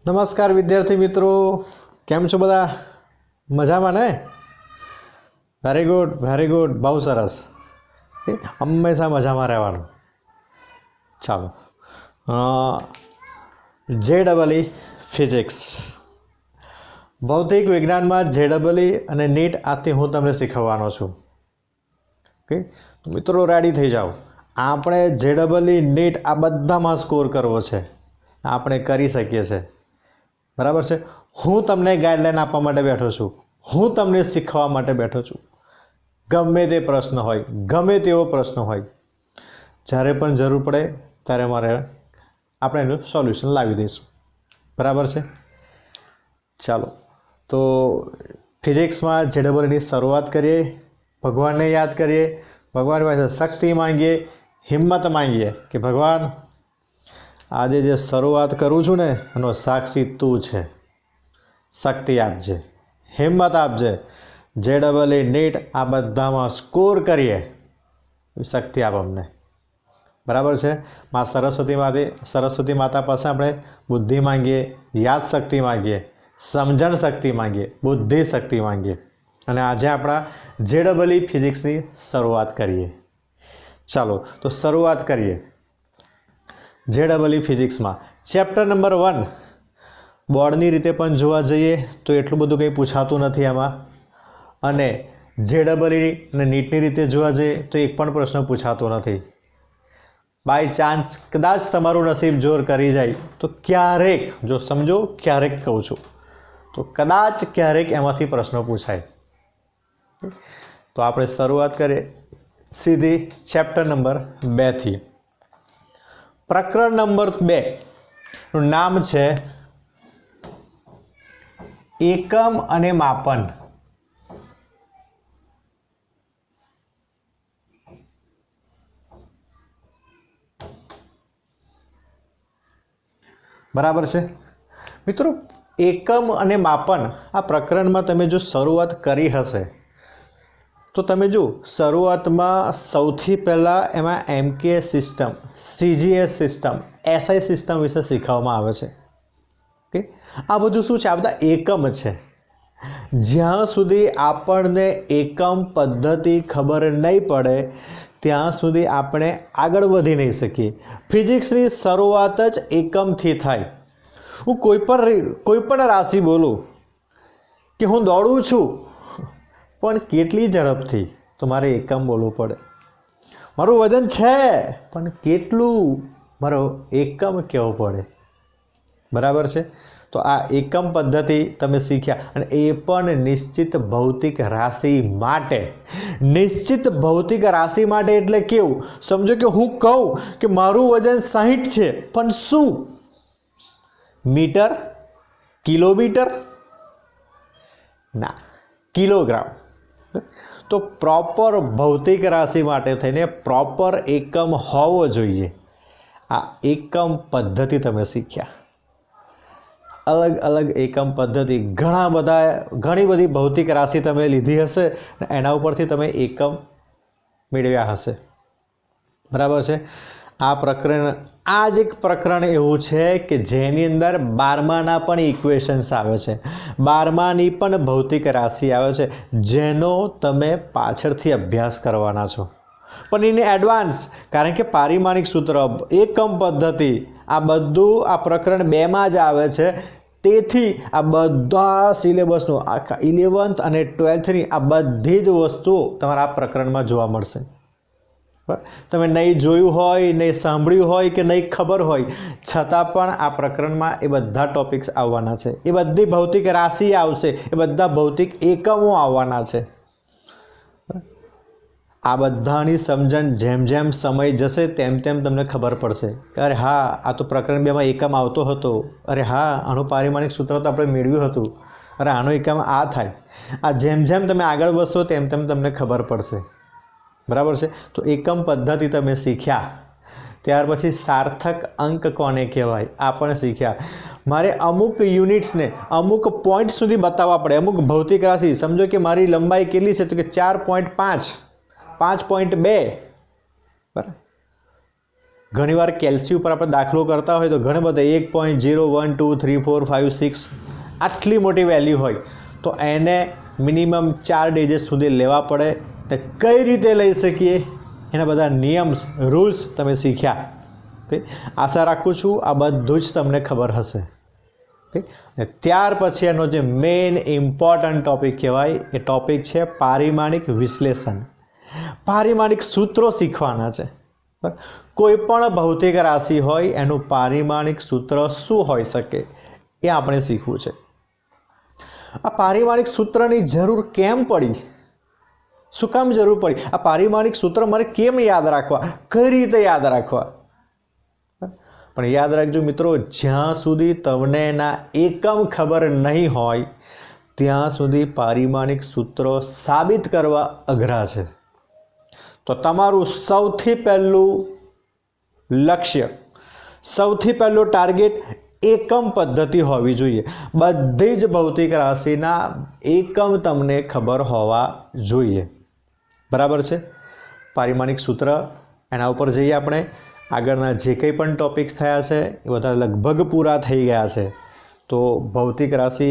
नमस्कार विद्यार्थी मित्रों, केम छो बधा? मजामां ने? वेरी गुड, बहुत सरस। हमेशा मजामां रहेवानुं। चालो, JEE फिजिक्स भौतिक विज्ञान में JEE अने नीट आते हूँ तमने शीखववानो छुं। ओके, तो मित्रों रेडी थई जाओ। आपणे JEE नीट आ बधामां स्कोर करवो छे, आपणे करी शकीए छे। बराबर है। हूँ तमने गाइडलाइन आपवा माटे बैठो छूँ, हूँ तमने शीखवा माटे बैठो छूँ। गमे ते प्रश्न होय, गमे तेवो प्रश्न होय, ज्यारे पण जरूर पड़े त्यारे मारे आपणे एनुं सोल्यूशन लावी दईशुं। बराबर है। चलो, तो फिजिक्स में JEE नी शरूआत करिए। भगवान ने याद करिए, भगवान पासे शक्ति मांगीए, हिम्मत मांगीए कि भगवान आज जे शरूआत करूँ छूँ ने एनो साक्षी तू छे। शक्ति आपजे, हिम्मत आपजे। JEE नीट आ बधामां स्कोर करिए, शक्ति आप अमने। बराबर है। मां सरस्वती माता पासे आपणे बुद्धि मांगीए, याद शक्ति मांगीए, समझण शक्ति मांगीए, बुद्धि शक्ति मांगीए अने आजे आपणा JEE फिजिक्सनी शरूआत करिए। चलो, तो शरूआत करिए JEE फिजिक्स में चैप्टर नंबर 1 बोर्डनी रीते पण जोवा जईए तो एटલું બધું કંઈ પૂછાતું નથી આમાં, અને JEE અને નીટની રીતે જોવા જઈએ તો એક પણ પ્રશ્ન પૂછાતો નથી। બાય ચાન્સ કદાચ તમારું નસીબ જોર કરી જાય તો ક્યારેક, જો સમજો ક્યારેક કહું છું, તો કદાચ ક્યારેક એમાંથી પ્રશ્નો પૂછાય। તો આપણે શરૂઆત કરીએ સીધી ચેપ્ટર નંબર 2 થી। प्रकरण नंबर 2 नाम छे एकम अने मापन। बराबर है मित्रों। एकम अने मापन आ प्रकरण में तमे जो शुरुआत करी हशे तो तमे जो शुरुआत में सौथी पहला एमां MKS system, CGS system, SI system विषे शीखववामां आवे छे। ओके, आ बधुं शुं छे? आ बधा एकम छे। ज्यां सुधी आपणने एकम पद्धति खबर नहीं पड़े त्यां सुधी आपणे आगळ वधी नहीं शकीए। फिजिक्सनी शरूआत ज एकमथी थाय। हूँ कोई पण राशि बोलूं कि हूँ दौड़ूं छुं पण केटली झड़पथी, तो मारे एकम बोलवुं पड़े। मारुं वजन छे पण केटलुं, मारो एकम कहेवो पड़े। बराबर है। तो आ एकम पद्धति तमे शीख्या अने ए पण निश्चित भौतिक राशि माटे। निश्चित भौतिक राशि माटे एटले केवुं? समझो कि हूँ कहूं कि मारुं वजन 60 छे पण शुं? मीटर, किलोमीटर ना, किलोग्राम। तो प्रॉपर भौतिक राशि माटे थईने प्रॉपर एकम होवो जोईए। आ एकम पद्धति तमे शीख्या। अलग अलग एकम पद्धति घणी बधी भौतिक राशि तमे लीधी हशे, एना उपरथी तमे एकम मेळव्या हशे। बराबर है। आ प्रकरण आज एक प्रकरण एवं है कि जेनी अंदर 12माना पण इक्वेशन्स आवे छे, 12मानी पण भौतिक राशि आवे छे, जेनो तमे पाछळथी अभ्यास करवाना छो। पण इन एडवांस, कारण के पारिमाणिक सूत्र, एकम पद्धति आ बधुं आ प्रकरण 2 मां ज आवे छे। तेथी आ बधा सिलेबसनो आखा 11th अने 12th नी आ बधी ज वस्तुओ तमारा आ प्रकरणमां जोवा मळशे। तमे नहीं जोयुं होय, नहीं सांभळ्युं होय के नहीं खबर होय छतां पण आ प्रकरणमां ए बधा टॉपिक्स आववाना छे। ए बधी भौतिक राशि आवशे, ए बधा भौतिक एकमो आववाना छे। आ बधानी समझण जेम जेम समय जशे तेम तेम तमने खबर पड़शे कि अरे हाँ, आ तो प्रकरण 2 में एकम आवतो हतो। अरे हाँ, आनुं पारिमाणिक सूत्र तो आपणे मेळव्युं हतुं। अरे आनो एकम आ थाय। आ जेम जेम तमे आगळ वधशो तेम तेम तमने खबर पड़शे। बराबर है। तो एकम पद्धति तमे शीख्या, त्यार पछी सार्थक अंक कोने कहेवाय आ पण शीख्या। मारे अमुक यूनिट्स ने अमुक पॉइंट सुधी बताववा पड़े। अमुक भौतिक राशि, समझो कि मारी लंबाई केटली छे तो कि 4.5, 5.2, ઘણીવાર કેલ્સી ઉપર આપણે દાખલો કરતા હોય તો ઘણા બધા 1.01 2 3 4 5 6 આટલી મોટી વેલ્યુ હોય તો એને મિનિમમ 4 ડિજિટ સુધી લેવા પડે. તો કઈ રીતે લઈ શકીએ એના બધા નિયમ્સ રૂલ્સ તમે શીખ્યા. ઓકે, આશા રાખું છું આ બધું જ તમને ખબર હશે. ઓકે, અને ત્યાર પછી એનો જે મેઇન ઇમ્પોર્ટન્ટ ટૉપિક કહેવાય એ ટૉપિક છે પારિમાણિક વિશ્લેષણ. પારિમાણિક સૂત્રો શીખવાના છે. કોઈ પણ ભૌતિક રાશિ હોય એનું પારિમાણિક સૂત્ર શું હોઈ શકે એ આપણે શીખવું છે. આ પારિમાણિક સૂત્રની જરૂર કેમ પડી, શું કામ જરૂર પડી, આ પારિમાણિક સૂત્ર મારે કેમ યાદ રાખવા, કઈ રીતે યાદ રાખવા. પણ યાદ રાખજો મિત્રો, જ્યાં સુધી તમને એના એકમ ખબર નહીં હોય ત્યાં સુધી પારિમાણિક સૂત્રો સાબિત કરવા અઘરા છે. તો તમારું સૌથી પહેલું લક્ષ્ય, સૌથી પહેલું ટાર્ગેટ એકમ પદ્ધતિ હોવી જોઈએ. બધી જ ભૌતિક રાશિના એકમ તમને ખબર હોવા જોઈએ. બરાબર છે. પારિમાણિક સૂત્ર એના ઉપર જઈએ આપણે. આગળના જે કંઈ પણ ટૉપિક્સ થયા છે એ બધા લગભગ પૂરા થઈ ગયા છે. તો ભૌતિક રાશિ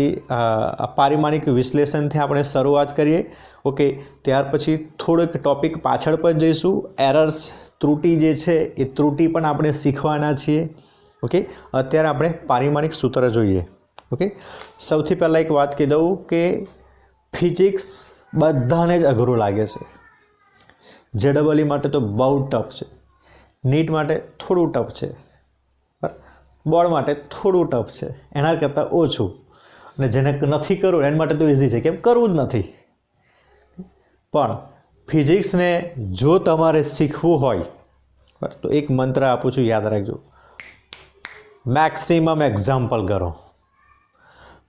પારિમાણિક વિશ્લેષણથી આપણે શરૂઆત કરીએ. ઓકે, ત્યાર પછી થોડોક ટૉપિક પાછળ પર જઈશું. એરર્સ, ત્રુટિ જે છે એ ત્રુટિ પણ આપણે શીખવાના છીએ. ઓકે, અત્યારે આપણે પારિમાણિક સૂત્ર જોઈએ. ઓકે, સૌથી પહેલાં એક વાત કહી દઉં કે ફિઝિક્સ બધાને જ અઘરું લાગે છે. JEE માટે તો બહુ ટફ છે, નીટ માટે થોડું ટફ છે, બોર્ડ માટે થોડું ટફ છે, એના કરતાં ઓછું. અને જેને નથી કરવું એના માટે તો ઇઝી છે, કેમ કરવું જ નથી. પણ ફિઝિક્સને જો તમારે શીખવું હોય તો એક મંત્ર આપું છું, યાદ રાખજો. મેક્સિમમ એક્ઝામ્પલ કરો.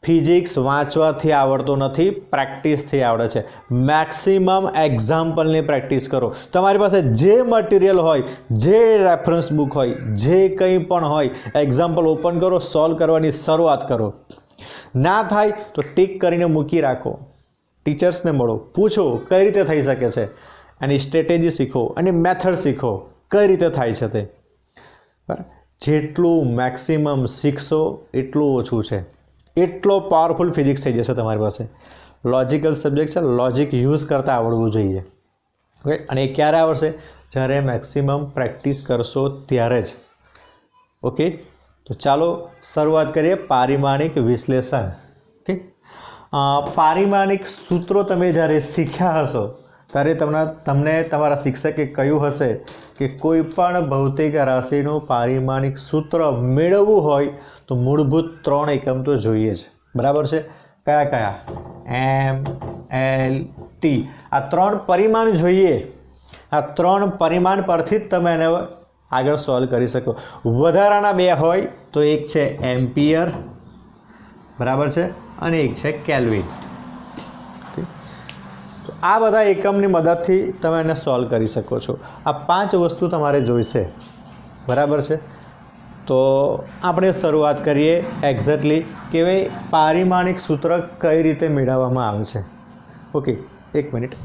ફિઝિક્સ વાંચવાથી આવડતો નથી, પ્રેક્ટિસથી આવડે છે. મેક્સિમમ એક્ઝામ્પલની પ્રેક્ટિસ કરો. તમારી પાસે જે મટીરિયલ હોય, જે રેફરન્સ બુક હોય, જે કંઈ પણ હોય, એક્ઝામ્પલ ઓપન કરો, સોલ્વ કરવાની શરૂઆત કરો. ના થાય તો ટીક કરીને મૂકી રાખો. ટીચર્સને મળો, પૂછો કઈ રીતે થઈ શકે છે, એની સ્ટ્રેટેજી શીખો, અને મેથડ શીખો કઈ રીતે થાય છે તે. બરાબર, જેટલું મેક્સિમમ શીખશો એટલું ઓછું છે. એટલો પાવરફુલ ફિઝિક્સ થઈ જશે તમારી પાસે. લોજિકલ સબ્જેક્ટ છે, લોજિક યુઝ કરતાં આવડવું જોઈએ. ઓકે, અને એ ક્યારે આવડશે? જ્યારે મેક્સિમમ પ્રેક્ટિસ કરશો ત્યારે જ. ઓકે, તો ચાલો શરૂઆત કરીએ પારિમાણિક વિશ્લેષણ. ઓકે, પારિમાણિક સૂત્રો તમે જ્યારે શીખ્યા હશો ત્યારે તમને તમારા શિક્ષકે કહ્યું હશે કે કોઈ પણ ભૌતિક રાશિનું પારિમાણિક સૂત્ર મેળવવું હોય તો મૂળભૂત 3 એકમ તો જોઈએ જ. બરાબર છે. કયા કયા? M, L, T. આ 3 પરિમાણ જોઈએ. આ 3 પરિમાણ પરથી જ તમે એને આગળ સોલ્વ કરી શકો. વધારાના 2 હોય તો એક છે એમ્પિયર, બરાબર છે, અને એક છે કેલ્વિન. આ બધા એકમની મદદથી તમે એને સોલ્વ કરી શકો છો. આ 5 વસ્તુ તમારે જોઈશે. બરાબર છે. તો આપણે શરૂઆત કરીએ એક્ઝેક્ટલી કે ભાઈ પારિમાણિક સૂત્ર કઈ રીતે મેળવવામાં આવે છે. ઓકે, એક મિનિટ.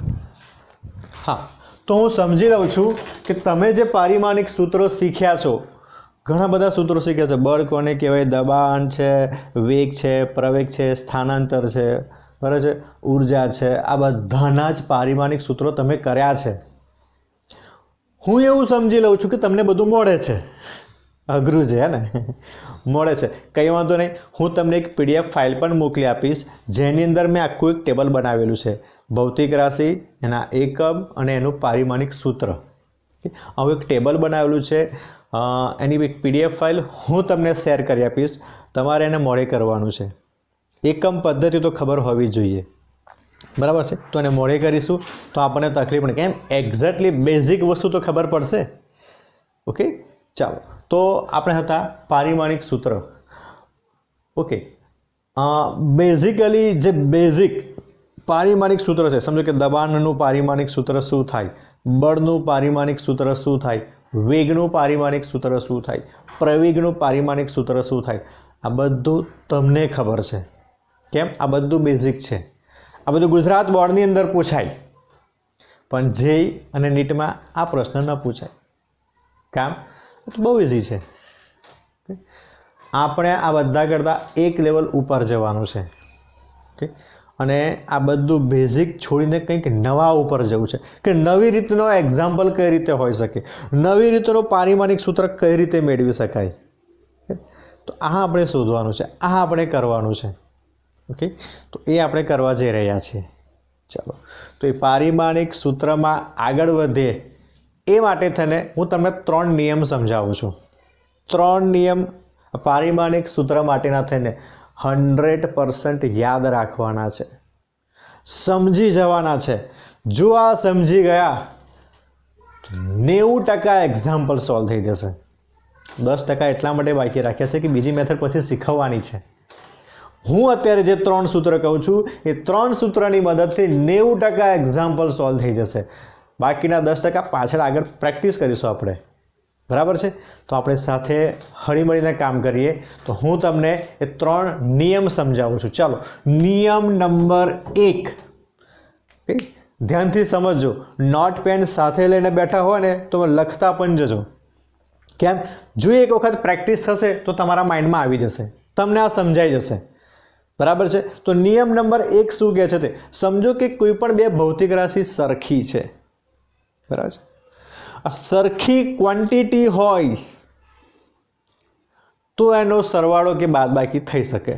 હા, તો હું સમજી લઉં છું કે તમે જે પારિમાણિક સૂત્રો શીખ્યા છો, ઘણા બધા સૂત્રો શીખ્યા છે. બળ કોને કહેવાય, દબાણ છે, વેગ છે, પ્રવેગ છે, સ્થાનાંતર છે, બરાબર છે, ઉર્જા છે. આ બધાના જ પારિમાણિક સૂત્રો તમે કર્યા છે. હું એવું સમજી લઉં છું કે તમને બધું મળે છે. અઘરું છે ને, મળે છે, કંઈ વાંધો નહીં. હું તમને એક PDF ફાઇલ પણ મોકલી આપીશ જેની અંદર મેં આખું એક ટેબલ બનાવેલું છે. ભૌતિક રાશિ, એના એકમ અને એનું પારિમાણિક સૂત્ર. આવું એક ટેબલ બનાવેલું છે. એની એક PDF ફાઇલ હું તમને શેર કરી આપીશ. તમારે એને મોડે કરવાનું છે. એકમ પદ્ધતિ તો ખબર હોવી જોઈએ. બરાબર છે. તો એને મોડે કરીશું તો આપણને તકલીફ પડે. કેમ? એક્ઝેક્ટલી બેઝિક વસ્તુ તો ખબર પડશે. ઓકે, ચાલો. તો આપણે હતા પારિમાણિક સૂત્ર. ઓકે, બેઝિકલી જે બેઝિક પારિમાણિક સૂત્ર છે, સમજો કે દબાણનું પારિમાણિક સૂત્ર શું થાય, બળનું પારિમાણિક સૂત્ર શું થાય, વેગનું પારિમાણિક સૂત્ર શું થાય, પ્રવેગનું પારિમાણિક સૂત્ર શું થાય, આ બધું તમને ખબર છે. કેમ? આ બધું બેઝિક છે. આ બધું ગુજરાત બોર્ડની અંદર પૂછાય, પણ JEE અને નીટમાં આ પ્રશ્ન ન પૂછાય. કામ? તો બહુ ઇઝી છે. આપણે આ બધા કરતાં એક લેવલ ઉપર જવાનું છે. ઓકે, અને આ બધું બેઝિક છોડીને કંઈક નવા ઉપર જવું છે કે નવી રીતનો એક્ઝામ્પલ કઈ રીતે હોઈ શકે, નવી રીતનો પારિમાણિક સૂત્ર કઈ રીતે મેળવી શકાય. તો આ આપણે શોધવાનું છે, આ આપણે કરવાનું છે. ઓકે, તો એ આપણે કરવા જઈ રહ્યા છીએ. ચાલો, તો એ પારિમાણિક સૂત્રમાં આગળ વધે એ માટે થઈને હું તમને 3 નિયમ સમજાવું છું. 3 નિયમ પારિમાણિક સૂત્ર માટેના થઈને 100% યાદ રાખવાના છે, સમજી જવાના છે. જો આ સમજી ગયા 90% એક્ઝામ્પલ સોલ્વ થઈ જશે. 10% એટલા માટે બાકી રાખ્યા છે કે બીજી મેથડ પછી શીખવવાની છે. હું અત્યારે જે 3 સૂત્ર કહું છું એ 3 સૂત્રની મદદથી 90% એક્ઝામ્પલ સોલ્વ થઈ જશે. બાકીના 10% પાછળ આગળ પ્રેક્ટિસ કરીશું આપણે. બરાબર છે? તો આપણે સાથે હળીમળીને કામ કરીએ. તો હું તમને એ 3 નિયમ સમજાવું છું. ચાલો, નિયમ નંબર 1. ઓકે, ધ્યાનથી સમજજો. નોટ પેન સાથે લઈને બેઠા હોય ને તો લખતા પણ જજો. કેમ? જો એક વખત પ્રેક્ટિસ થશે તો તમારા માઇન્ડમાં આવી જશે, તમને આ સમજાઈ જશે. બરાબર છે? તો નિયમ નંબર 1 શું કહે છે તે સમજો કે કોઈ પણ 2 ભૌતિક રાશિ સરખી છે. બરાબર છે? આ સરખી ક્વોન્ટિટી હોય તો એનો સરવાળો કે બાદબાકી થઈ શકે.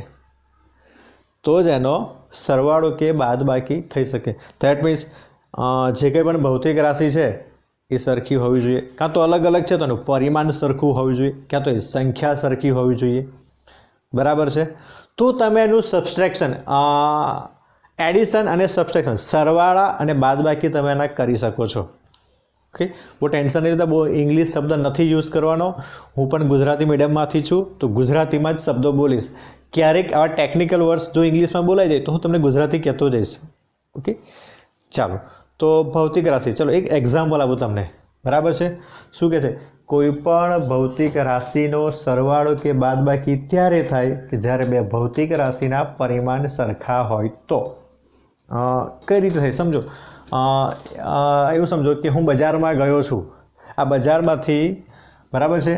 તો જ એનો સરવાળો કે બાદબાકી થઈ શકે. ધેટ મીન્સ જે કંઈ પણ ભૌતિક રાશિ છે એ સરખી હોવી જોઈએ. કાં તો અલગ અલગ છે તો એનું પરિમાણ સરખું હોવું જોઈએ, ક્યાં તો એ સંખ્યા સરખી હોવી જોઈએ. બરાબર છે? તો તમે એનું સબસ્ટ્રેક્શન, એડિશન અને સબસ્ટ્રેક્શન, સરવાળા અને બાદબાકી તમે એના કરી શકો છો. ઓકે, બહુ ટેન્શન નહીં લેતા. બહુ ઇંગ્લિશ શબ્દ નથી યુઝ કરવાનો. હું પણ ગુજરાતી મીડિયમમાંથી છું તો ગુજરાતીમાં જ શબ્દો બોલીશ. ક્યારેક આવા ટેકનિકલ વર્ડ્સ જો ઇંગ્લિશમાં બોલાઈ જાય તો હું તમને ગુજરાતી કહેતો જઈશ. ઓકે, ચાલો. તો ભૌતિક રાશિ, ચલો એક એક્ઝામ્પલ આપું તમને. બરાબર છે? શું કહે છે? કોઈ પણ ભૌતિક રાશિનો સરવાળો કે બાદબાકી ત્યારે થાય કે જ્યારે 2 ભૌતિક રાશિના પરિમાણ સરખા હોય તો. કઈ રીતે થાય સમજો. એવું સમજો કે હું બજારમાં ગયો છું. આ બજારમાંથી, બરાબર છે,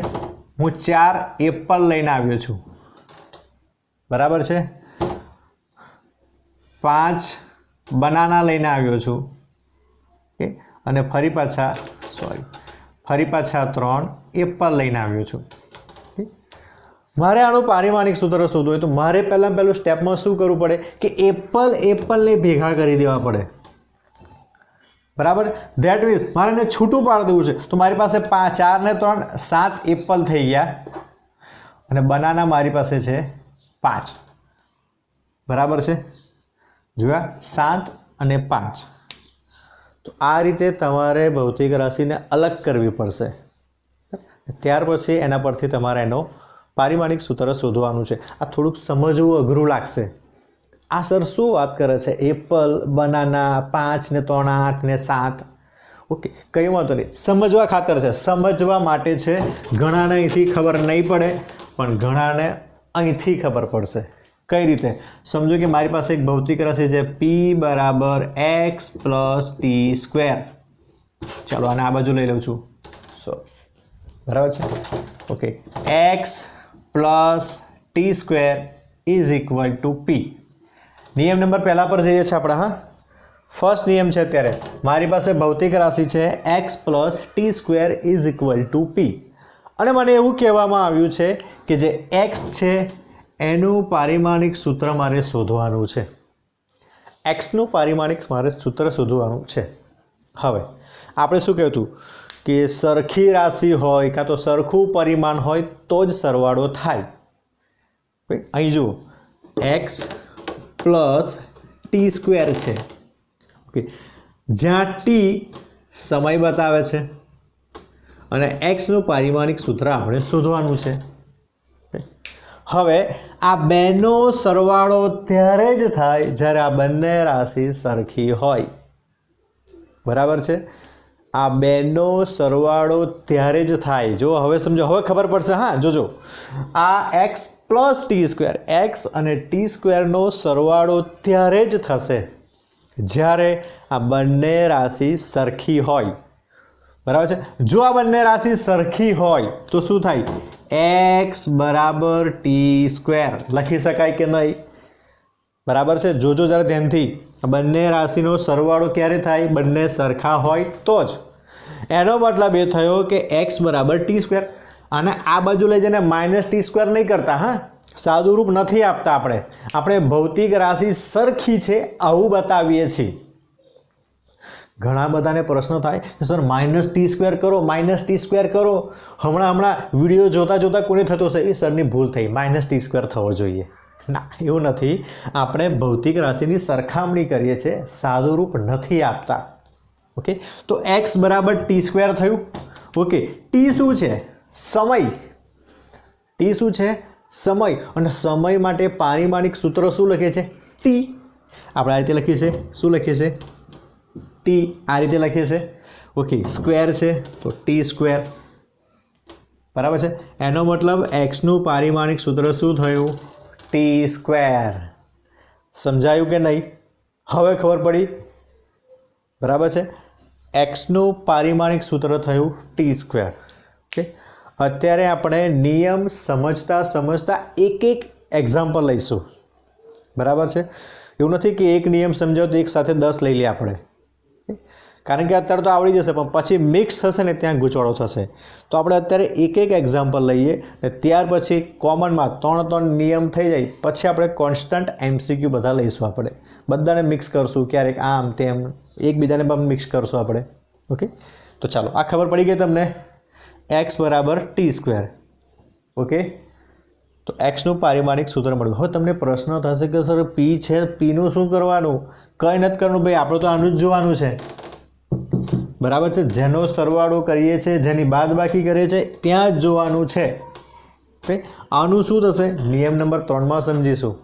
હું 4 એપલ લઈને આવ્યો છું. બરાબર છે? 5 બનાના લઈને આવ્યો છું. ઓકે, અને ફરી પાછા 3 એપલ લઈને આવ્યો છું. મારે આનું પારિમાણિક સૂત્ર શોધવું હોય તો મારે પહેલું સ્ટેપમાં શું કરવું પડે કે એપલને ભેગા કરી દેવા પડે. બરાબર? ધેટ મીન્સ મારે એને છૂટું પાડી દેવું છે. તો મારી પાસે 4 ને 3 7 એપલ થઈ ગયા અને બનાના મારી પાસે છે 5. બરાબર છે? જોયા? 7 અને 5. તો આ રીતે તમારે ભૌતિક રાશિને અલગ કરવી પડશે. ત્યાર પછી એના પરથી તમારે એનો પારિમાણિક સૂત્ર શોધવાનું છે. આ થોડુંક સમજવું અઘરું લાગશે. આ સર શું વાત કરે છે? એપલ, બનાના, 5 ને 3 8 ને 7. ઓકે, કંઈ વાંધો નહીં, સમજવા ખાતર છે, સમજવા માટે છે. ઘણાને અહીંથી ખબર નહીં પડે પણ ઘણાને અહીંથી ખબર પડશે. કઈ રીતે? સમજો કે મારી પાસે એક ભૌતિક રાશિ છે p બરાબર x + t². ચાલો આને આ બાજુ લઈ લઉં છું. બરાબર છે? Okay, x + t² = p. નિયમ નંબર પહેલા પર જઈએ છીએ આપણે. હા, ફર્સ્ટ નિયમ છે. અત્યારે મારી પાસે ભૌતિક રાશિ છે x + t² = p. અને મને એવું કહેવામાં આવ્યું છે કે જે x છે એનું પારિમાણિક સૂત્ર મારે શોધવાનું છે. એક્સનું પારિમાણિક મારે સૂત્ર શોધવાનું છે. હવે આપણે શું કહેતું કે સરખી રાશિ હોય કાં તો સરખું પરિમાણ હોય તો જ સરવાળો થાય. અહીં જુઓ, x + t² છે. ઓકે, જ્યાં t સમય બતાવે છે અને એક્સનું પારિમાણિક સૂત્ર આપણે શોધવાનું છે. હવે આ બેનો સરવાળો ત્યારે જ થાય જ્યારે આ બંને રાશિ સરખી હોય. બરાબર છે? આ બેનો સરવાળો ત્યારે જ થાય. જો હવે સમજો, હવે ખબર પડશે. હા, જોજો, આ x + t², x અને t² નો સરવાળો ત્યારે જ થશે જ્યારે આ બંને રાશિ સરખી હોય. બરાબર છે. જો આ બંને રાશિ સરખી હોય તો શું થાય? x બરાબર ટી સ્ક્વેર લખી શકાય કે નહીં? બરાબર છે. જોજો જરા ધ્યાનથી, બંને રાશિનો સરવાળો ક્યારે થાય? બંને સરખા હોય તો જ. એનો મતલબ એ થયો કે x બરાબર ટી સ્ક્વેર. અને આ બાજુ લઈ જઈને માઇનસ ટી સ્ક્વેર નહીં કરતા. હા, સાદું રૂપ નથી આપતા આપણે ભૌતિક રાશિ સરખી છે આવું બતાવીએ છીએ. ઘણા બધાને પ્રશ્ન થાય સર માઇનસ ટી સ્ક્વેર કરો, માઇનસ ટી સ્ક્વેર કરો. હમણાં વિડીયો જોતા કોને થતો હશે એ સરની ભૂલ થઈ, માઇનસ ટી સ્ક્વેર થવો જોઈએ. ના, એવું નથી. આપણે ભૌતિક રાશિની સરખામણી કરીએ છીએ, સાદું રૂપ નથી આપતા. ઓકે, તો x બરાબર ટી સ્ક્વેર થયું. ઓકે, ટી શું છે? સમય. ટી શું છે? સમય. અને સમય માટે પારિમાણિક સૂત્ર શું લખે છે? ટી. આપણે આ રીતે લખીએ છીએ. શું લખીએ છીએ? ટી. આ રીતે લખીએ છીએ. ઓકે, સ્ક્વેર છે તો ટી સ્ક્વેર. બરાબર છે. એનો મતલબ એક્સનું પારિમાણિક સૂત્ર શું થયું? T square. સમજાયું કે નહીં? હવે ખબર પડી? બરાબર છે. એક્સનું પારિમાણિક સૂત્ર થયું ટી સ્ક્વેર. ઓકે, અત્યારે આપણે નિયમ સમજતા એક એક્ઝામ્પલ લઈશું. બરાબર છે. એવું નથી કે એક નિયમ સમજાવો તો એક સાથે 10 લઈ લઈએ આપણે, કારણ કે અત્યારે તો આવડી જશે પણ પછી મિક્સ થશે ને ત્યાં ગૂંચવાડો થશે. તો આપણે અત્યારે એક એક્ઝામ્પલ લઈએ ને ત્યાર પછી કોમનમાં 3 નિયમ થઈ જાય પછી આપણે કોન્સ્ટન્ટ MCQ બધા લઈશું. આપણે બધાને મિક્સ કરશું, ક્યારેક આમ તેમ એકબીજાને પણ મિક્સ કરશું આપણે. ઓકે, તો ચાલો, આ ખબર પડી ગઈ તમને? x બરાબર ટી સ્ક્વેર. ઓકે, તો એક્સનું પારિમાણિક સૂત્ર મળ્યું. હવે તમને પ્રશ્ન થશે કે સર પી છે, પીનું શું કરવાનું? કંઈ નથી કરવાનું ભાઈ, આપણે તો આનું જ જોવાનું છે. બરાબર છે. જેનો સરવાળો કરીએ છીએ, જેની બાદબાકી કરીએ છીએ ત્યાં જ જોવાનું છે. ઓકે, આનું શું થશે? નિયમ નંબર 3માં સમજીશું.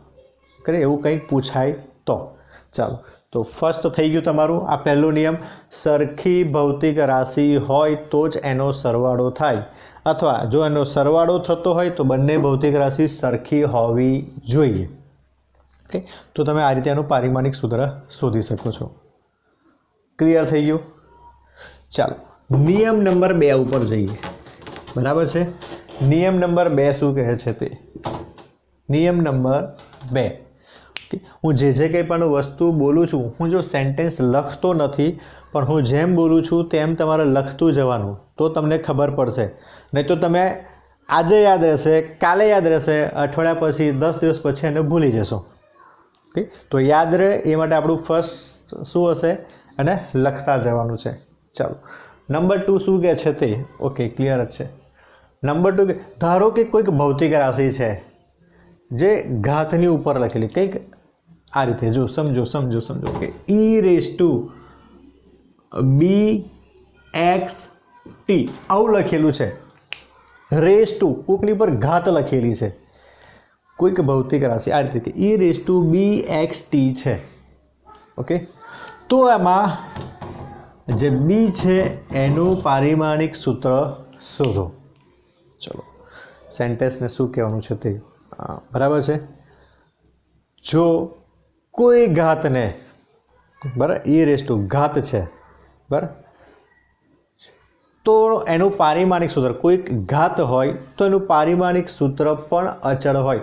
કરે એવું કંઈક પૂછાય તો. ચાલો, તો ફર્સ્ટ થઈ ગયું તમારું આ પહેલો નિયમ. સરખી ભૌતિક રાશિ હોય તો જ એનો સરવાળો થાય, અથવા જો એનો સરવાળો થતો હોય તો બંને ભૌતિક રાશિ સરખી હોવી જોઈએ. ઓકે, તો તમે આ રીતે એનું પારિમાણિક સૂત્ર શોધી શકો છો. ક્લિયર થઈ ગયું? ચાલો, નિયમ નંબર 2 ઉપર જઈએ. બરાબર છે. નિયમ નંબર 2 શું કહે છે તે? નિયમ નંબર 2. ઓકે, હું જે કંઈ પણ વસ્તુ બોલું છું, હું જો સેન્ટેન્સ લખતો નથી પણ હું જેમ બોલું છું તેમ તમારે લખતું જવાનું, તો તમને ખબર પડશે. નહીં તો તમે આજે યાદ રહેશે, કાલે યાદ રહેશે, અઠવાડિયા પછી 10 દિવસ પછી એને ભૂલી જશો. ઓકે, તો યાદ રહે એ માટે આપણું ફર્સ્ટ શું હશે? અને લખતા જવાનું છે. ચાલો, નંબર 2 શું કહે છે તે? ઓકે, ક્લિયર જ છે. નંબર 2 ધારો કે કોઈક ભૌતિક રાશિ છે જે ઘાતની ઉપર લખેલી, કંઈક આ રીતે, જો સમજો કે e⁻BXT આવું લખેલું છે. રેસ ટુ કોઈકની પર ઘાત લખેલી છે, કોઈક ભૌતિક રાશિ આ રીતે કે e⁻BXT છે. ઓકે, તો એમાં જે બી છે એનું પારિમાણિક સૂત્ર શોધો. ચલો, સેન્ટેન્સને શું કહેવાનું છે તે. બરાબર છે. જો કોઈ ઘાતને, બરાબર, e⁻ ઘાત છે, બરાબર, તો એનું પારિમાણિક સૂત્ર, કોઈક ઘાત હોય તો એનું પારિમાણિક સૂત્ર પણ અચળ હોય.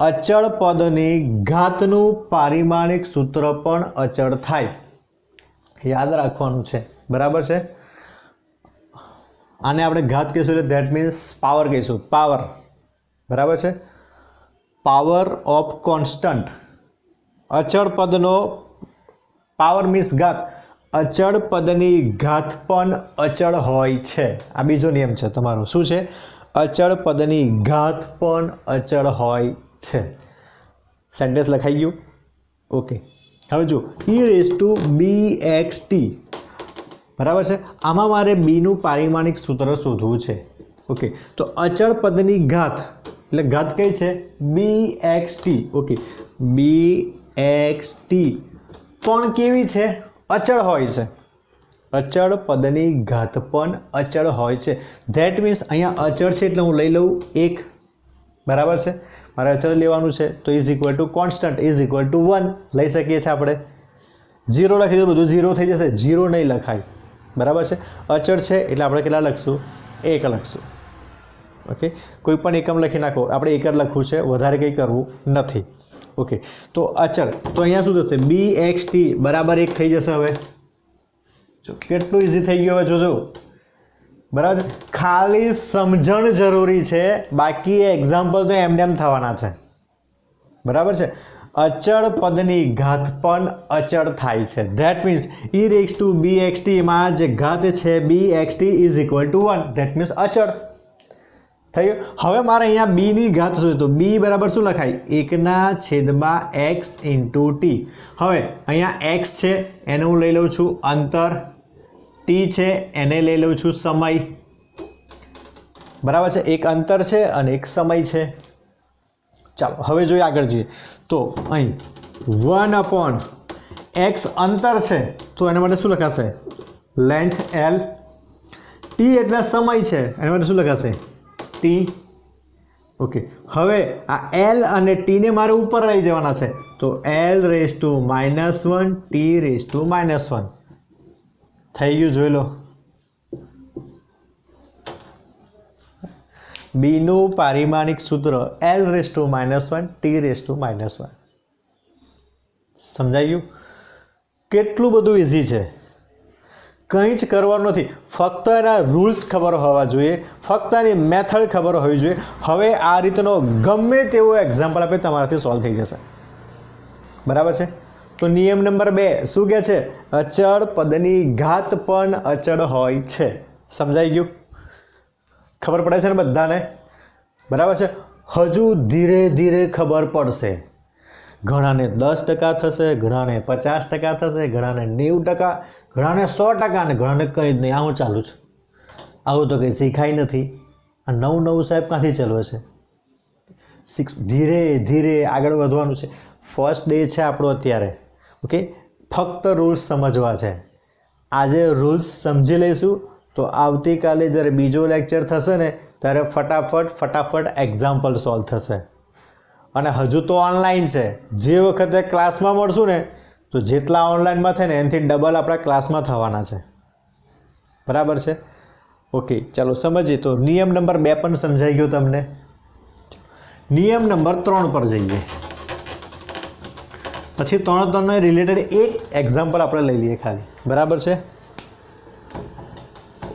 અચળ પદની ઘાતનું પારિમાણિક સૂત્ર પણ અચળ થાય. યાદ રાખવાનું છે. બરાબર છે. આને આપણે ઘાત કહીશું એટલે ધેટ મીન્સ પાવર કહીશું. પાવર. બરાબર છે. Power of constant. અચળ પદનો પાવર મીન્સ ઘાત. અચળ પદની ઘાત પણ અચળ હોય છે. આ બીજો નિયમ છે તમારો. શું છે? અચળ પદની ઘાત પણ અચળ હોય છે. સેન્ટેન્સ લખાઈ ગયું? ઓકે, હવે જો e⁻BXT. બરાબર છે. આમાં મારે બીનું પારિમાણિક સૂત્ર શોધવું છે. ઓકે, તો અચળ પદની ઘાત એટલે ઘાત કઈ છે? BXT. ઓકે, BXT પણ કેવી છે? અચળ હોય છે. અચળ પદની ઘાત પણ અચળ હોય છે. ધેટ મીન્સ અહીંયા અચળ છે એટલે હું લઈ લઉં 1. બરાબર છે. મારે અચળ લેવાનું છે તો = કોન્સ્ટન્ટ = 1 લઈ શકીએ છીએ આપણે. 0 લખી દો, બધું 0 થઈ જશે. 0 નહીં લખાય. બરાબર છે. અચળ છે એટલે આપણે કેટલા લખશું? 1 લખશું. ઓકે, કોઈ પણ એકમ લખી નાખો, આપણે 1 જ લખવું છે, વધારે કંઈ કરવું નથી. ઓકે, તો અચળ, તો અહીંયા શું થશે? BXT બરાબર 1 થઈ જશે. હવે જો કેટલું ઇઝી થઈ ગયું. હવે જોજો, બરાબર, ખાલી સમજણ જરૂરી છે, બાકી એક્ઝામ્પલ તો એમને એમ થવાના છે. બરાબર છે. અચળ પદની ઘાત પણ અચળ થાય છે. ધેટ મીન્સ e⁻BXT માં જે ઘાત છે BXT is equal two 1. That means અચળ થઈ ગયું. હવે મારે અહીંયા b ની ઘાત જોઈએ તો b બરાબર શું લખાય? 1/x into t. હવે અહીંયા x છે એને હું લઈ લઉં છું અંતર, t છે એને લઈ લઉં છું સમય. બરાબર છે, એક અંતર છે અને એક સમય છે. ચાલો હવે જોઈએ, આગળ જોઈએ તો અહીં 1/x અંતર છે તો એના માટે શું લખાશે? Length l. t એટલે સમય છે, એના માટે શું લખાશે? t. ઓકે, હવે આ l અને t ને મારે ઉપર લઈ જવાના છે તો l⁻⁻1 t⁻⁻1 થઈ ગયું. જોઈ લો, b નું પારિમાણિક સૂત્ર l⁻⁻1 t⁻⁻1. સમજાઈ ગયું? કેટલું બધું ઇઝી છે, કંઈ જ કરવાનું નથી, ફક્ત એના રૂલ્સ ખબર હોવા જોઈએ, ફક્ત એની મેથડ ખબર હોવી જોઈએ. હવે આ રીતનો ગમે તેવો એક્ઝામ્પલ આપે તમારાથી સોલ્વ થઈ જશે. બરાબર છે. તો નિયમ નંબર 2 શું કહે છે? અચળ પદની ઘાત પણ અચળ હોય છે. સમજાઈ ગયું? ખબર પડે છે ને બધાને? બરાબર છે. હજુ ધીરે ધીરે ખબર પડશે. ઘણાને 10% થશે, ઘણાને 50% થશે, ઘણાને 90%, ઘણાને 100% અને ઘણાને કંઈ જ નહીં. આવું ચાલુ છે. આવું તો કંઈ શીખાય નથી. આ નવું સાહેબ ક્યાંથી ચાલવે છે? ધીરે ધીરે આગળ વધવાનું છે. ફર્સ્ટ ડે છે આપણો અત્યારે. ઓકે, ફક્ત રૂલ્સ સમજવા છે. આજે રૂલ્સ સમજી લઈશું તો આવતીકાલે જ્યારે બીજો લેક્ચર થશે ને ત્યારે ફટાફટ એક્ઝામ્પલ સોલ્વ થશે. અને હજુ તો ઓનલાઈન છે. જે વખતે ક્લાસમાં મળશું ને તો જેટલા ઓનલાઈનમાં થાય ને એનાથી ડબલ આપણા ક્લાસમાં થવાના છે. બરાબર છે. ઓકે, ચાલો સમજીએ. તો નિયમ નંબર 2 પણ સમજાઈ ગયો તમને. નિયમ નંબર 3 પર જઈએ. પછી 3 રિલેટેડ એક એક્ઝામ્પલ આપણે લઈ લઈએ ખાલી. બરાબર છે.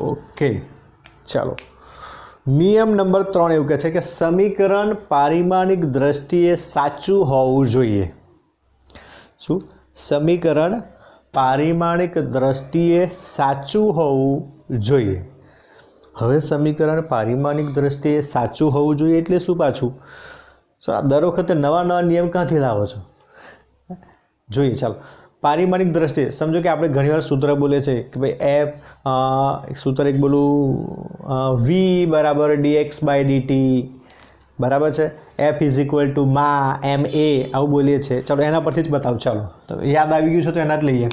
ઓકે, ચાલો. નિયમ નંબર 3 એવું કહે છે કે સમીકરણ પારિમાણિક દ્રષ્ટિએ સાચું હોવું જોઈએ. શું? સમીકરણ પારિમાણિક દ્રષ્ટિએ સાચું હોવું જોઈએ. હવે સમીકરણ પારિમાણિક દ્રષ્ટિએ સાચું હોવું જોઈએ એટલે શું પાછું? દર વખતે નવા નિયમ ક્યાંથી લાવો છો? જોઈએ. ચાલો, પારિમાણિક દ્રષ્ટિએ સમજો કે આપણે ઘણીવાર સૂત્ર બોલીએ છીએ કે ભાઈ સૂત્ર એક બોલું v = dx/dt. બરાબર છે. f = ma આવું બોલીએ છીએ. ચાલો એના પરથી જ બતાવું. ચાલો, તો યાદ આવી ગયું છે તો એના જ લઈએ.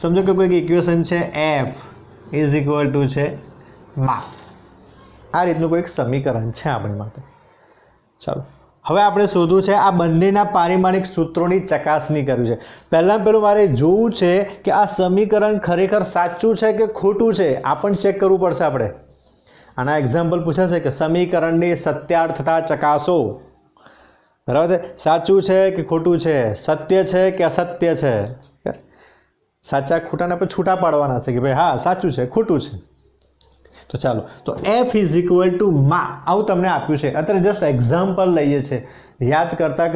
સમજો કે કોઈક ઇક્વેશન છે f = છે ma. આ રીતનું કોઈક સમીકરણ છે આપણી માટે. ચાલો, હવે આપણે શોધવું છે આ બંનેના પારિમાણિક સૂત્રોની ચકાસણી કરવી છે. પહેલું મારે જોવું છે કે આ સમીકરણ ખરેખર સાચું છે કે ખોટું છે. આ પણ ચેક કરવું પડશે આપણે. આના એક્ઝામ્પલ પૂછાશે કે સમીકરણની સત્યાર્થતા ચકાસો. બરાબર છે. સાચું છે કે ખોટું છે, સત્ય છે કે અસત્ય છે. સાચા ખોટાને આપણે છૂટા પાડવાના છે કે ભાઈ હા સાચું છે ખોટું છે. તો ચાલો, તો f = ma આવું તમને આપ્યું છે. અત્યારે જસ્ટ એક્ઝામ્પલ લઈએ છીએ. યાદ કરતાં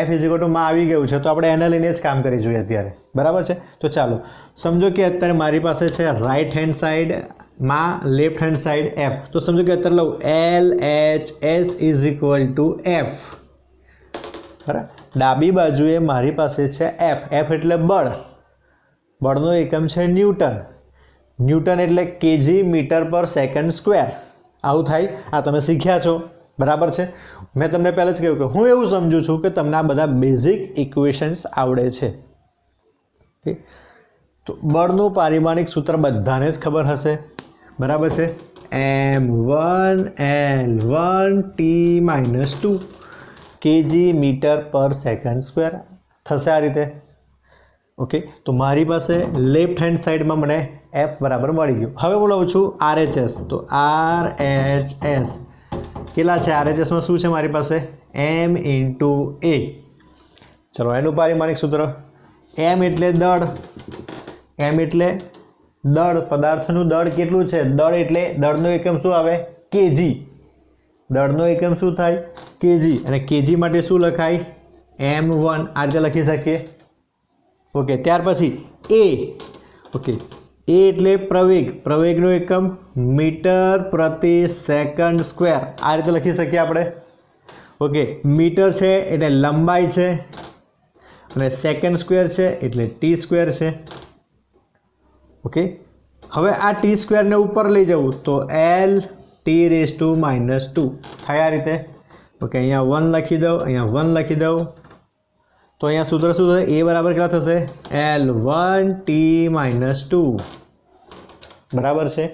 f = ma આવી ગયું છે તો આપણે એને લઈને જ કામ કરી જોઈએ અત્યારે. બરાબર છે. તો ચાલો સમજો કે અત્યારે મારી પાસે છે right hand side ma, left hand side f. તો સમજો કે અત્યારે લઉં LHS = f. બરાબર. ડાબી બાજુએ મારી પાસે છે f. f એટલે બળ. બળનો એકમ છે ન્યૂટન. ન્યૂટન એટલે kg/s². આવું થાય. આ તમે શીખ્યા છો. બરાબર છે. મેં તમને પહેલાં જ કહ્યું કે હું એવું સમજું છું કે તમને આ બધા બેઝિક ઇક્વેશન્સ આવડે છે. ઓકે, તો બળનું પારિમાણિક સૂત્ર બધાને જ ખબર હશે. બરાબર છે. m1L1 T-2 kg/s² થશે આ રીતે. ઓકે, તો મારી પાસે લેફ્ટ હેન્ડ સાઈડમાં મને એફ બરાબર મળી ગયું. હવે હું લઉં છું RHS. તો RHS કેટલા છે? RHSમાં શું છે મારી પાસે? M into A. ચલો એનું પારિમાણિક સૂત્ર. M એટલે દળ. M એટલે દળ. પદાર્થનું દળ કેટલું છે? દળ એટલે દળનો એકમ શું આવે? kg. દળનો એકમ શું થાય? kg. અને kg માટે શું લખાય? M1. આ રીતે લખી શકીએ. ઓકે, ત્યાર પછી A. ઓકે, A એટલે પ્રવેગ. પ્રવેગનો એકમ મીટર પ્રતિ સેકન્ડ સ્ક્વેર. આ રીતે લખી શકીએ આપણે. ઓકે, મીટર છે એટલે લંબાઈ છે અને સેકન્ડ સ્ક્વેર છે એટલે ટી સ્ક્વેર છે. ઓકે, હવે આ ટી સ્ક્વેરને ઉપર લઈ જવું તો L(T)⁻2 થાય આ રીતે. ઓકે, અહીંયા 1 લખી દઉં, અહીંયા 1 લખી દઉં. તો અહીંયા સૂત્ર શું થશે? A બરાબર કેટલા થશે? L1T-2. બરાબર છે?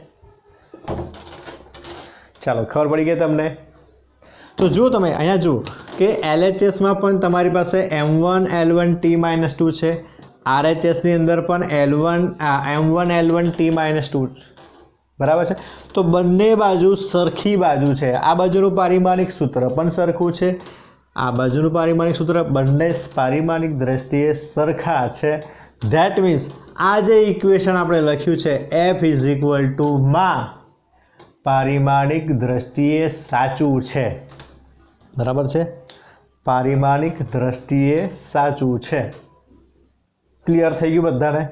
ચાલો, ખબર પડી ગઈ તમને? તો જુઓ તમે અહીંયા જુઓ કે LHSમાં પણ તમારી પાસે M1 L1T-2 છે. RHSની અંદર પણ M1 L1T-2. બરાબર છે? તો બંને બાજુ સરખી બાજુ છે. આ બાજુનું પારિમાણિક સૂત્ર પણ સરખું છે, આ બાજુનું પારિમાણિક સૂત્ર, બંને પારિમાણિક દ્રષ્ટિએ સરખા છે. ધેટ મીન્સ આ જે ઇક્વેશન આપણે લખ્યું છે F માં પારિમાણિક દ્રષ્ટિએ સાચું છે. બરાબર છે? પારિમાણિક દ્રષ્ટિએ સાચું છે. ક્લિયર થઈ ગયું બધાને?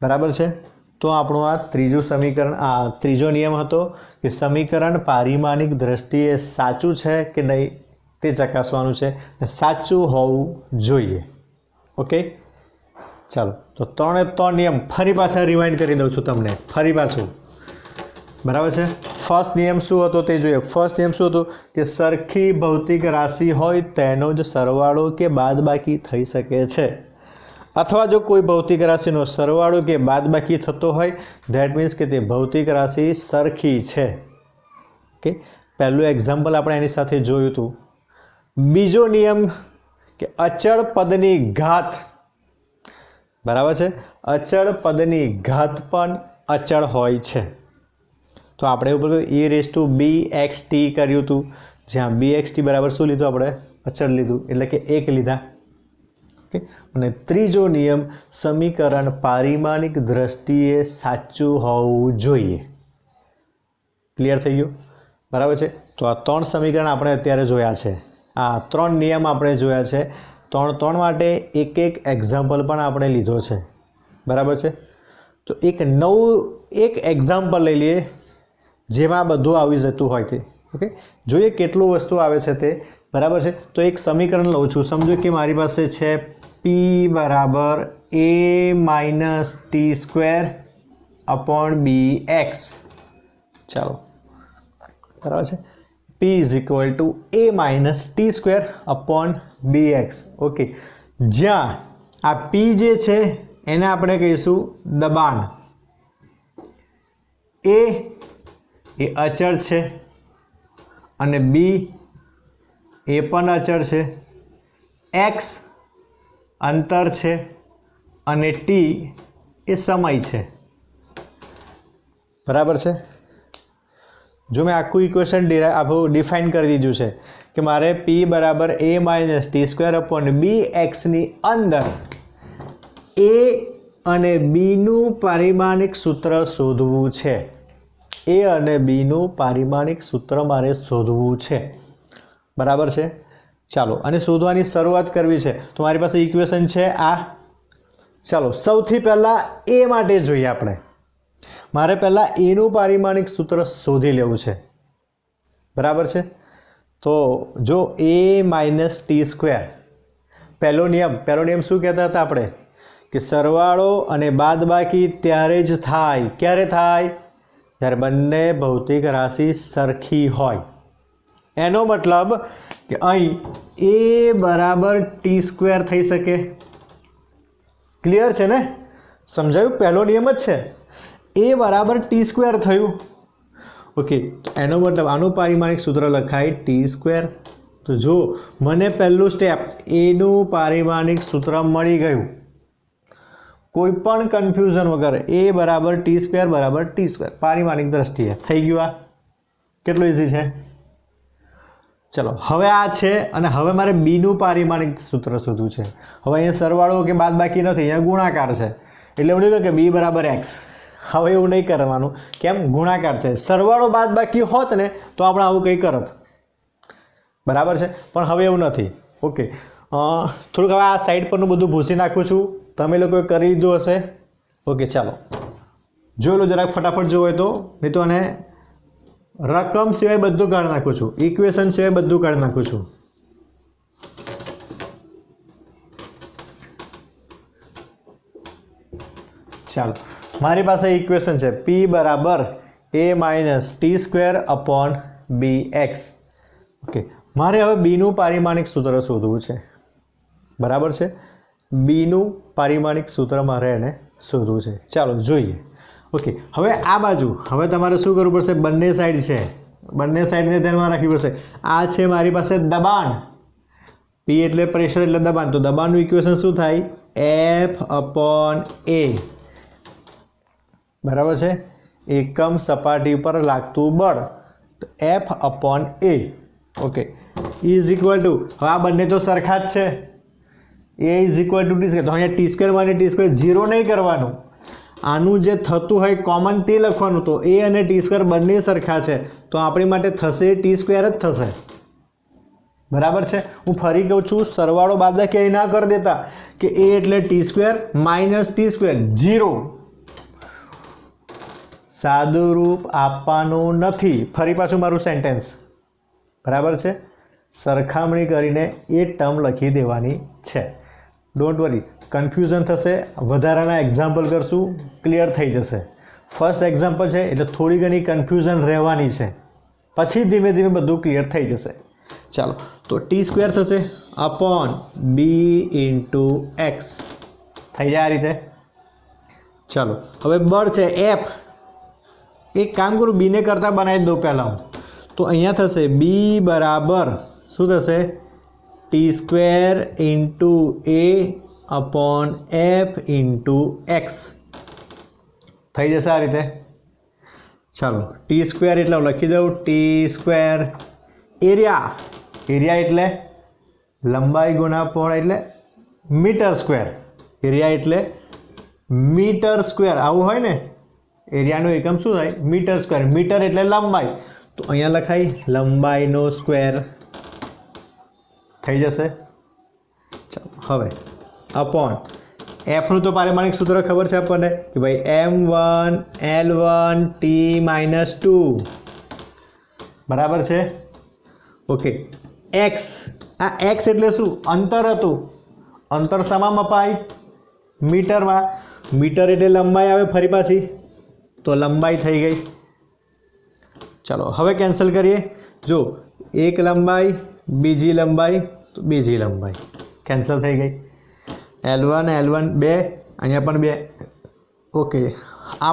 બરાબર છે? તો આપણું આ ત્રીજું સમીકરણ, આ ત્રીજો નિયમ હતો કે સમીકરણ પારિમાણિક દ્રષ્ટિએ સાચું છે કે નહીં તે ચકાસવાનું છે, સાચું હોવું જોઈએ. ઓકે, ચાલો, તો 3 નિયમ ફરી પાછા રિવાઇન્ડ કરી દઉં છું તમને, ફરી પાછું. બરાબર છે? ફર્સ્ટ નિયમ શું હતો તે જોઈએ. ફર્સ્ટ નિયમ શું હતો કે સરખી ભૌતિક રાશિ હોય તેનો જ સરવાળો કે બાદબાકી થઈ શકે છે, અથવા જો કોઈ ભૌતિક રાશિનો સરવાળો કે બાદબાકી થતો હોય ધેટ મીન્સ કે તે ભૌતિક રાશિ સરખી છે. ઓકે, પહેલું એક્ઝામ્પલ આપણે એની સાથે જોયું હતું. બીજો નિયમ કે અચળ પદની ઘાત. બરાબર છે? અચળ પદની ઘાત પણ અચળ હોય છે. તો આપણે ઉપર e⁵bxt કર્યું હતું, જ્યાં bxt બરાબર શું લીધું આપણે? અચળ લીધું, એટલે કે 1 લીધા. ઓકે, અને ત્રીજો નિયમ સમીકરણ પારિમાણિક દ્રષ્ટિએ સાચું હોવું જોઈએ. ક્લિયર થઈ ગયું? બરાબર છે? તો આ 3 સમીકરણ આપણે અત્યારે જોયા છે, આ 3 નિયમ આપણે જોયા છે. 3 માટે એક એક્ઝામ્પલ પણ આપણે લીધો છે. બરાબર છે? તો એક એક્ઝામ્પલ લઈ લઈએ જેમાં બધું આવી જતું હોય તે. ઓકે, જોઈએ કેટલું વસ્તુ આવે છે તે. બરાબર છે? તો એક સમીકરણ લઉં છું. સમજો કે મારી પાસે છે P બરાબર A-T² ચાલો, બરાબર છે? P A-T²/bx. ઓકે, જ્યાં આ P જે છે એને આપણે કહીશું દબાણ. A એ અચળ છે અને B એ પણ અચળ છે. x અંતર છે અને t એ સમય છે. બરાબર છે? જો મેં આખું ઇક્વેશન ડિફાઇન કરી દીધું છે કે મારે P બરાબર A-T²/bx ની અંદર A અને Bનું પારિમાણિક સૂત્ર શોધવું છે. A અને Bનું પારિમાણિક સૂત્ર મારે શોધવું છે. બરાબર છે? ચાલો, અને શોધવાની શરૂઆત કરવી છે. તો મારી પાસે ઇક્વેશન છે આ. ચાલો, સૌથી પહેલાં A માટે જોઈએ આપણે. મારે પહેલાં એનું પારિમાણિક સૂત્ર શોધી લેવું છે. બરાબર છે? તો જો A-T², પહેલો નિયમ શું કહેતા હતા આપણે? કે સરવાળો અને બાદબાકી ત્યારે જ થાય. ક્યારે થાય? જ્યારે બંને ભૌતિક રાશિ સરખી હોય. એનો મતલબ કે અહીં A બરાબર T² થઈ શકે. ક્લિયર છે ને? સમજાયું? પહેલો નિયમ જ છે. A બરાબર T² થયું. ઓકે, એનો મતલબ આનું પારિમાણિક સૂત્ર લખાય T². તો જો મને પહેલું સ્ટેપ Aનું પારિમાણિક સૂત્ર મળી ગયું. કોઈપણ કન્ફ્યુઝન વગર એ બરાબર ટી સ્ક્વેર બરાબર ટી સ્ક્વેર પારિમાણિક દ્રષ્ટિએ થઈ ગયું. આ કેટલું ઇઝી છે. ચલો હવે આ છે અને હવે મારે બીનું પારિમાણિક સૂત્ર શોધવું છે. હવે અહીંયા સરવાળો કે બાદબાકી નથી, અહીંયા ગુણાકાર છે એટલે એવું નહીં કહે કે બી બરાબર એક્સ. હવે એવું નહીં કરવાનું. કેમ? ગુણાકાર છે. સરવાળો બાદબાકી હોત ને તો આપણે આવું કંઈ કરત. બરાબર છે, પણ હવે એવું નથી. ઓકે, થોડુંક હવે આ સાઈડ પરનું બધું ભૂસી નાખું છું. તમે લોકોએ કરી લીધું હશે. ઓકે, ચાલો જોઈ લો જરાક ફટાફટ જોવો તો, નહીં તો અને રકમ સિવાય બધું કાઢી નાખું છું, ઇક્વેશન સિવાય બધું કાઢી નાખું છું. ચાલો, મારી પાસે ઇક્વેશન છે પી બરાબર એ માઇનસ ટી સ્ક્વેર અપોન બી એક્સ. ઓકે, મારે હવે બીનું પારિમાણિક સૂત્ર શોધવું છે. બરાબર છે, બીનું પારિમાણિક સૂત્ર મારે એને શોધવું છે. ચાલો જોઈએ. ઓકે, હવે આ બાજુ હવે તમારે શું કરવું પડશે? બંને સાઈડ છે, બંને સાઈડને ધ્યાનમાં રાખવી પડશે. આ છે મારી પાસે દબાણ, પી એટલે પ્રેશર એટલે દબાણ. તો દબાણનું ઇક્વેશન શું થાય? F upon A. બરાબર છે, એકમ સપાટી પર લાગતું બળ, તો F upon A. Okay, is equal to, હવે આ બંને તો સરખા જ છે, A is equal to T square. તો અહીંયા ટી સ્ક્વેર માને ટી સ્ક્વેર ઝીરો નહીં કરવાનું, આનું જે થતું હોય કોમન તે લખવાનું. તો એ અને ટી સ્ક્વેર બંને સરખા છે તો આપણી માટે થશે ટી સ્ક્વેર જ થશે. બરાબર છે, હું ફરી કહું છું, સરવાળો બાદબાકી અહીં ના કરી દેતા કે એ એટલે T square minus T square zero. સાદું રૂપ આપવાનું નથી. ફરી પાછું મારું સેન્ટેન્સ. બરાબર છે, સરખામણી કરીને એ ટર્મ લખી દેવાની છે. ડોન્ટ વરી, કન્ફ્યુઝન થશે, વધારાના એક્ઝામ્પલ કરશું, ક્લિયર થઈ જશે. ફર્સ્ટ એક્ઝામ્પલ છે એટલે થોડી ઘણી કન્ફ્યુઝન રહેવાની છે, પછી ધીમે ધીમે બધું ક્લિયર થઈ જશે. ચાલો, તો ટી સ્ક્વેર થશે અપોન બી ઇન્ટુ એક્સ થઈ જાય આ રીતે. ચાલો, હવે બળ છે એફ. એક કામ કરું, બીને કરતાં બનાવી દઉં પહેલાં હું. તો અહીંયા થશે બી બરાબર શું થશે? ટી સ્ક્વેર ઇન્ટુ એ અપોન એફ ઇન્ટુ એક્સ થઈ જશે આ રીતે. ચાલો, ટી સ્ક્વેર એટલે લખી દઉં ટી સ્ક્વેર. એરિયા, એરિયા એટલે લંબાઈ ગુણા પહોળાઈ એટલે મીટર સ્ક્વેર. એરિયા એટલે મીટર સ્ક્વેર આવું હોય ને, એરિયાનો એકમ શું થાય? Metre square. મીટર એટલે લંબાઈ, તો અહીંયા લખાય લંબાઈનો સ્ક્વેર થઈ જશે. ચાલો, હવે અપોન એફનું તો પારિમાણિક સૂત્ર ખબર છે આપણને કે ભાઈ M1 L1 T-2. બરાબર છે. ઓકે, એક્સ, આ એક્સ એટલે શું? અંતર હતું. અંતર શામાં મપાય? મીટરમાં. મીટર એટલે લંબાઈ આવે ફરી પાછી, તો લંબાઈ થઈ ગઈ. ચાલો, હવે કેન્સલ કરીએ. જો એક લંબાઈ, બીજી લંબાઈ, તો બીજી લંબાઈ કેન્સલ થઈ ગઈ. L1 2, અહીંયા પણ 2. ઓકે, આ